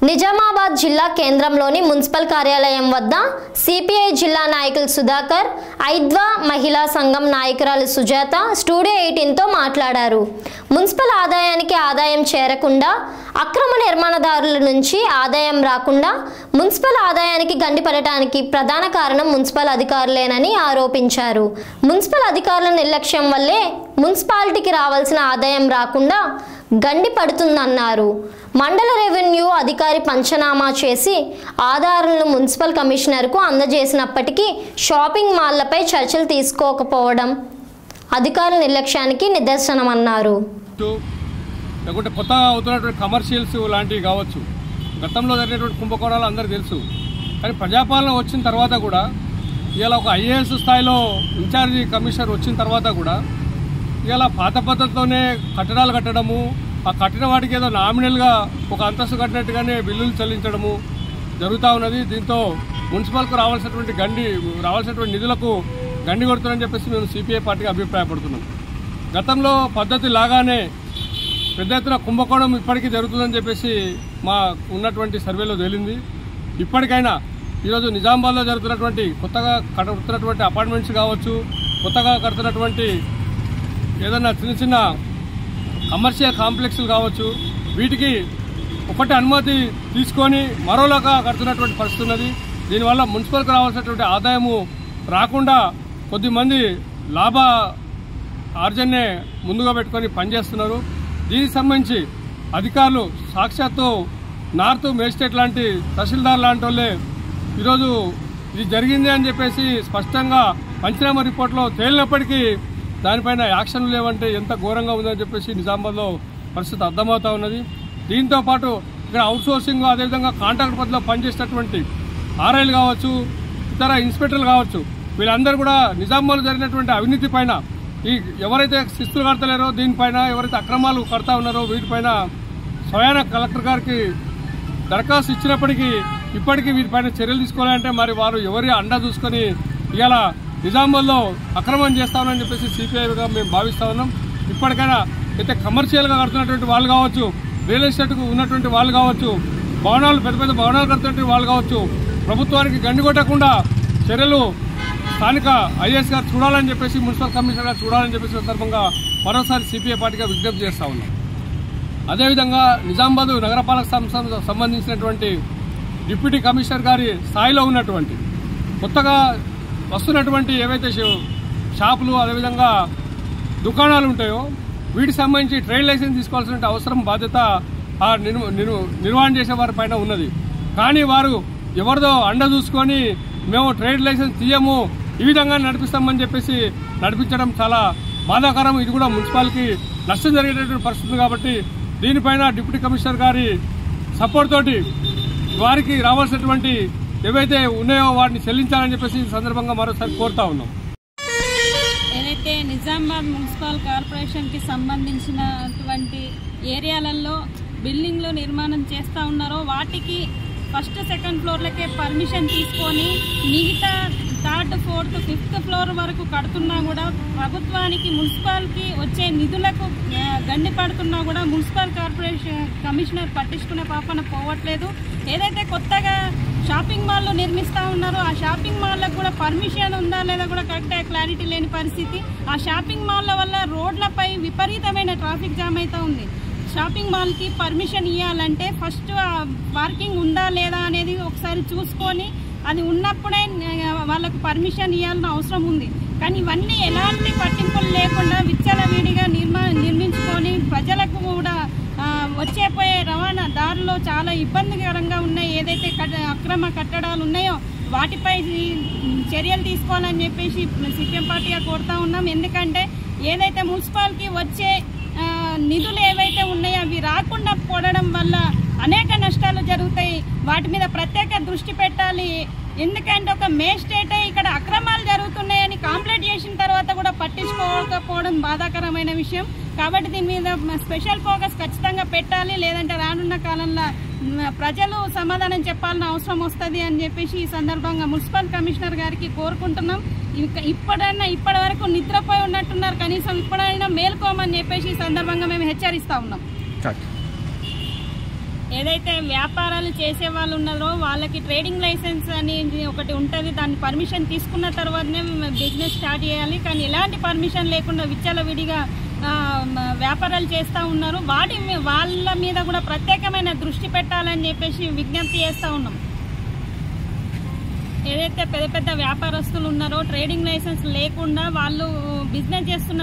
నిజామాబాద్ జిల్లా కేంద్రంలోని మున్సిపల్ కార్యాలయం వద్ద సిపిఐ జిల్లా నాయకులు సుధాకర్, ఐద్వా మహిళా సంఘం నాయకురాలు సుజాత స్టూడియో 18తో మాట్లాడారు. మున్సిపల్ ఆదాయానికి ఆదాయం చేరకుండా, అక్రమ నిర్మాణదారుల నుంచి ఆదాయం రాకుండా మున్సిపల్ ఆదాయానికి గండిపడటానికి ప్రధాన కారణం మున్సిపల్ అధికారులేనని ఆరోపించారు. మున్సిపల్ అధికారుల నిర్లక్ష్యం వల్లే మున్సిపాలిటీకి రావాల్సిన ఆదాయం రాకుండా గండి పడుతుందన్నారు. మండల రెవెన్యూ అధికారి పంచనామా చేసి ఆధారాలను మున్సిపల్ కమిషనర్కు అందజేసినప్పటికీ షాపింగ్ మాల్లపై చర్యలు తీసుకోకపోవడం అధికారుల నిర్లక్ష్యానికి నిదర్శనమన్నారు. లేకుంటే కొత్తగా అవుతున్నటువంటి కమర్షియల్స్ లాంటివి కావచ్చు, గతంలో జరిగినటువంటి కుంభకోణాలు అందరికీ తెలుసు. కానీ ప్రజాపాలన వచ్చిన తర్వాత కూడా ఇలా ఒక ఐఏఎస్ స్థాయిలో ఇన్ఛార్జి కమిషనర్ వచ్చిన తర్వాత కూడా ఇలా పాత పద్ధతితోనే కట్టడాలు కట్టడము, ఆ కట్టిన వాటికి ఏదో నామినల్గా ఒక అంతస్తు కట్టినట్టుగానే బిల్లులు చెల్లించడము జరుగుతూ ఉన్నది. దీంతో మున్సిపల్కు రావాల్సినటువంటి నిధులకు గండి కొడుతుందని చెప్పేసి మేము సిపిఐ పార్టీకి అభిప్రాయపడుతున్నాం. గతంలో పద్ధతి లాగానే పెద్ద ఎత్తున కుంభకోణం ఇప్పటికీ జరుగుతుందని చెప్పేసి మా ఉన్నటువంటి సర్వేలో తేలింది. ఇప్పటికైనా ఈరోజు నిజామాబాద్లో జరుగుతున్నటువంటి కొత్తగా కడుతున్నటువంటి అపార్ట్మెంట్స్ కావచ్చు, కొత్తగా కడుతున్నటువంటి ఏదన్నా చిన్న చిన్న కమర్షియల్ కాంప్లెక్స్లు కావచ్చు, వీటికి ఒకటి అనుమతి తీసుకొని మరోలాగా కడుతున్నటువంటి పరిస్థితి ఉన్నది. దీనివల్ల మున్సిపల్కి రావాల్సినటువంటి ఆదాయము రాకుండా కొద్దిమంది లాభ ఆర్జన్నే ముందుగా పెట్టుకొని పనిచేస్తున్నారు. దీనికి సంబంధించి అధికారులు సాక్షాత్తు నార్త్ మేజిస్ట్రేట్ లాంటి తహసీల్దార్ లాంటి వాళ్ళే ఈరోజు ఇది జరిగింది అని చెప్పేసి స్పష్టంగా పంచనామా రిపోర్ట్లో తేలినప్పటికీ దానిపైన యాక్షన్లు లేవంటే ఎంత ఘోరంగా ఉందని చెప్పేసి నిజామాబాద్లో పరిస్థితి అర్థమవుతా ఉన్నది. దీంతో పాటు ఇక్కడ అవుట్సోర్సింగ్, అదేవిధంగా కాంట్రాక్ట్ పద్ధతిలో పనిచేసేటటువంటి ఆర్ఐలు కావచ్చు, ఇతర ఇన్స్పెక్టర్లు కావచ్చు, వీళ్ళందరూ కూడా నిజామాబాద్లో జరిగినటువంటి అవినీతి పైన, ఈ ఎవరైతే శిస్తులు కడతలేరో దీనిపైన, ఎవరైతే అక్రమాలు కడతా ఉన్నారో వీటిపైన స్వయాన కలెక్టర్ గారికి దరఖాస్తు ఇచ్చినప్పటికీ ఇప్పటికీ వీటిపైన చర్యలు తీసుకోవాలంటే మరి వారు ఎవరి అండా చూసుకొని ఇలా నిజామాబాద్లో అక్రమం చేస్తామని చెప్పేసి సిపిఐగా మేము భావిస్తా ఉన్నాం. ఇప్పటికైనా అయితే కమర్షియల్గా కడుతున్నటువంటి వాళ్ళు కావచ్చు, రియల్ ఎస్టేట్కు ఉన్నటువంటి వాళ్ళు కావచ్చు, భవనాలు పెద్ద పెద్ద భవనాలు కడుతున్నటువంటి వాళ్ళు కావచ్చు, ప్రభుత్వానికి గండి కొట్టకుండా చర్యలు స్థానిక ఐఏఎస్ గారు చూడాలని చెప్పేసి, మున్సిపల్ కమిషనర్ గారు చూడాలని చెప్పేసి సందర్భంగా మరోసారి సిపిఐ పార్టీగా విజ్ఞప్తి చేస్తా ఉన్నాం. అదేవిధంగా నిజామాబాద్ నగరపాలక సంస్థకు సంబంధించినటువంటి డిప్యూటీ కమిషనర్ గారి స్థాయిలో ఉన్నటువంటి కొత్తగా వస్తున్నటువంటి ఏవైతే షాపులు, అదేవిధంగా దుకాణాలు ఉంటాయో వీటికి సంబంధించి ట్రేడ్ లైసెన్స్ తీసుకోవాల్సిన అవసరం, బాధ్యత ఆ నిర్వహణ చేసే వారి పైన ఉన్నది. కానీ వారు ఎవరిదో అండ చూసుకొని మేము ట్రేడ్ లైసెన్స్ తీయము, ఈ విధంగా నడిపిస్తామని చెప్పేసి నడిపించడం చాలా బాధాకరం. ఇది కూడా మున్సిపాలిటీకి నష్టం జరిగేటటువంటి పరిస్థితి. కాబట్టి దీనిపైన డిప్యూటీ కమిషనర్ గారి సపోర్ట్ తోటి వారికి రావాల్సినటువంటి ఏవైతే ఉన్నాయో వాటిని చెల్లించాలని చెప్పేసి ఈ సందర్భంగా మరోసారి కోరుతా ఉన్నాం. ఏదైతే నిజామాబాద్ మున్సిపల్ కార్పొరేషన్కి సంబంధించినటువంటి ఏరియాలలో బిల్డింగ్లు నిర్మాణం చేస్తూ ఉన్నారో వాటికి ఫస్ట్ సెకండ్ ఫ్లోర్లకే పర్మిషన్ తీసుకొని మిగతా థర్డ్ ఫోర్త్ ఫిఫ్త్ ఫ్లోర్ వరకు కడుతున్నా కూడా ప్రభుత్వానికి మున్సిపాల్కి వచ్చే నిధులకు గండి పడుతున్నా కూడా మున్సిపల్ కార్పొరేషన్ కమిషనర్ పట్టించుకునే పాపన పోవట్లేదు. ఏదైతే కొత్తగా షాపింగ్ మాల్లు నిర్మిస్తూ ఉన్నారో ఆ షాపింగ్ మాల్లకు కూడా పర్మిషన్ ఉందా లేదా కూడా కరెక్ట్గా క్లారిటీ లేని పరిస్థితి. ఆ షాపింగ్ మాల్ల వల్ల రోడ్లపై విపరీతమైన ట్రాఫిక్ జామ్ అవుతూ ఉంది. షాపింగ్ మాల్కి పర్మిషన్ ఇవ్వాలంటే ఫస్ట్ పార్కింగ్ ఉందా లేదా అనేది ఒకసారి చూసుకొని అది ఉన్నప్పుడే వాళ్ళకు పర్మిషన్ ఇవ్వాల్సిన అవసరం ఉంది. కానీ ఇవన్నీ ఎలాంటి పట్టింపులు లేకుండా విచ్చలవిడిగా నిర్మించుకొని ప్రజలకు కూడా వచ్చేపోయే రవాణా దారిలో చాలా ఇబ్బందికరంగా ఉన్నాయి. ఏదైతే అక్రమ కట్టడాలు ఉన్నాయో వాటిపై చర్యలు తీసుకోవాలని చెప్పేసి సిపిఎం పార్టీగా కోరుతా ఉన్నాం. ఎందుకంటే ఏదైతే మున్సిపాలిటీకి వచ్చే నిధులు ఏవైతే ఉన్నాయో అవి రాకుండా పోవడం వల్ల అనేక నష్టాలు జరుగుతాయి. వాటి మీద ప్రత్యేక దృష్టి పెట్టాలి. ఎందుకంటే ఒక మేజిస్ట్రేటే ఇక్కడ అక్రమాలు జరుగుతున్నాయని కంప్లైంట్ చేసిన తర్వాత కూడా పట్టించుకోకపోవడం బాధాకరమైన విషయం. కాబట్టి దీని మీద స్పెషల్ ఫోకస్ ఖచ్చితంగా పెట్టాలి. లేదంటే రానున్న కాలంలో ప్రజలు సమాధానం చెప్పాల్సిన అవసరం వస్తుంది అని చెప్పేసి ఈ సందర్భంగా మున్సిపల్ కమిషనర్ గారికి కోరుకుంటున్నాం. ఇప్పటి వరకు నిద్రపోయి ఉన్నట్టున్నారు, కనీసం ఇప్పుడైనా మేల్కోమని చెప్పేసి ఈ సందర్భంగా మేము హెచ్చరిస్తా ఉన్నాం. ఏదైతే వ్యాపారాలు చేసే వాళ్ళు ఉన్నారో వాళ్ళకి ట్రేడింగ్ లైసెన్స్ అనేది ఒకటి ఉంటుంది. దాన్ని పర్మిషన్ తీసుకున్న తర్వాతనే బిజినెస్ స్టార్ట్ చేయాలి. కానీ ఎలాంటి పర్మిషన్ లేకుండా విచ్చలవిడిగా వ్యాపారాలు చేస్తూ ఉన్నారు. వాళ్ళ మీద కూడా ప్రత్యేకమైన దృష్టి పెట్టాలని చెప్పేసి విజ్ఞప్తి చేస్తూ ఉన్నాం. ఏదైతే పెద్ద పెద్ద వ్యాపారస్తులు ఉన్నారో ట్రేడింగ్ లైసెన్స్ లేకుండా వాళ్ళు బిజినెస్ చేస్తున్న